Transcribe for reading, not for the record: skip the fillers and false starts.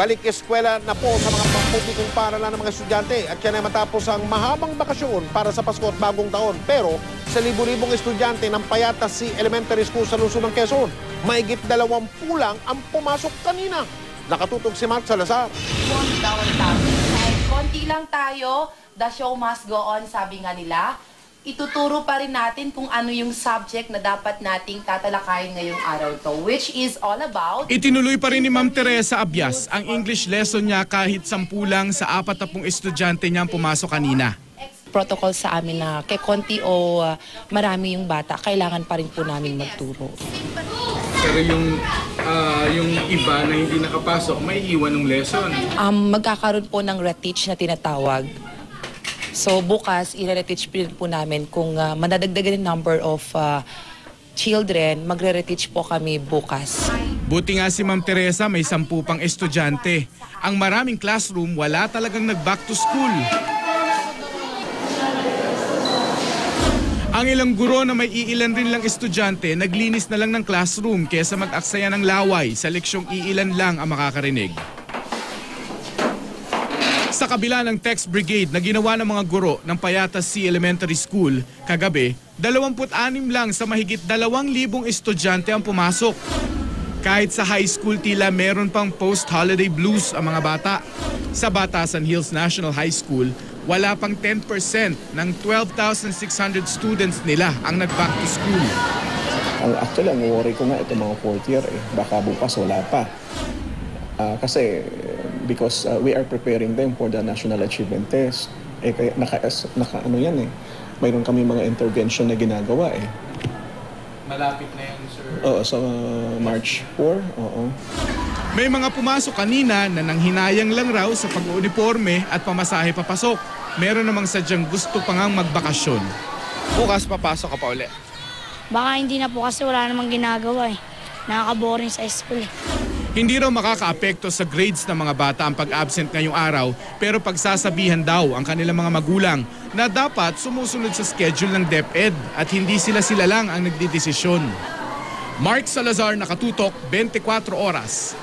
Balik eskwela na po sa mga pampublikong paaralan ng mga estudyante at yan ay matapos ang mahabang bakasyon para sa Pasko at Bagong Taon. Pero sa libu-libong estudyante ng Payatas Sea Elementary School sa Luzon ng Quezon, mahigit 20 lang ang pumasok kanina. Nakatutok si Mark Salazar. Konti lang tayo, the show must go on, sabi nga nila. Ituturo pa rin natin kung ano yung subject na dapat nating tatalakayin ngayong araw to, which is all about... Itinuloy pa rin ni Ma'am Teresa Abias ang English lesson niya kahit 10 lang sa 40 estudyante niyang pumasok kanina. Protocol sa amin na kay konti o marami yung bata, kailangan pa rin po namin magturo. Pero yung iba na hindi nakapasok, may iwan ng lesson. Magkakaroon po ng reteach na tinatawag. So bukas, i-reteach po namin kung madadagdagan yung number of children, magre-reteach po kami bukas. Buti nga si Ma'am Teresa may 10 pang estudyante. Ang maraming classroom, wala talagang nag-back to school. Ang ilang guro na may iilan rin lang estudyante, naglinis na lang ng classroom kesa mag-aksaya ng laway sa leksyong iilan lang ang makakarinig. Sa kabila ng text brigade na ginawa ng mga guro ng Payatas Sea Elementary School, kagabi, 26 lang sa mahigit 2,000 estudyante ang pumasok. Kahit sa high school tila meron pang post-holiday blues ang mga bata. Sa Batasan Hills National High School, wala pang 10% ng 12,600 students nila ang nag-back to school. Actually, ang worry ko nga ito mga 4th year baka bukas wala pa. Kasi because we are preparing them for the National Achievement Test. Kaya ano yan mayroon kami mga intervention na ginagawa Malapit na yan, sir. Oo, sa March 4, oo. May mga pumasok kanina na nanghinayang lang raw sa pag-uniforme at pamasahe papasok. Meron namang sadyang gusto pa ngang magbakasyon. Bukas papasok ka pa uli. Baka hindi na po kasi wala namang ginagawa Nakaka-boring sa school Hindi raw makakaapekto sa grades ng mga bata ang pag-absent ngayong araw, pero pagsasabihan daw ang kanilang mga magulang na dapat sumusunod sa schedule ng DepEd at hindi sila lang ang nagdidesisyon. Mark Salazar, Nakatutok, 24 Oras.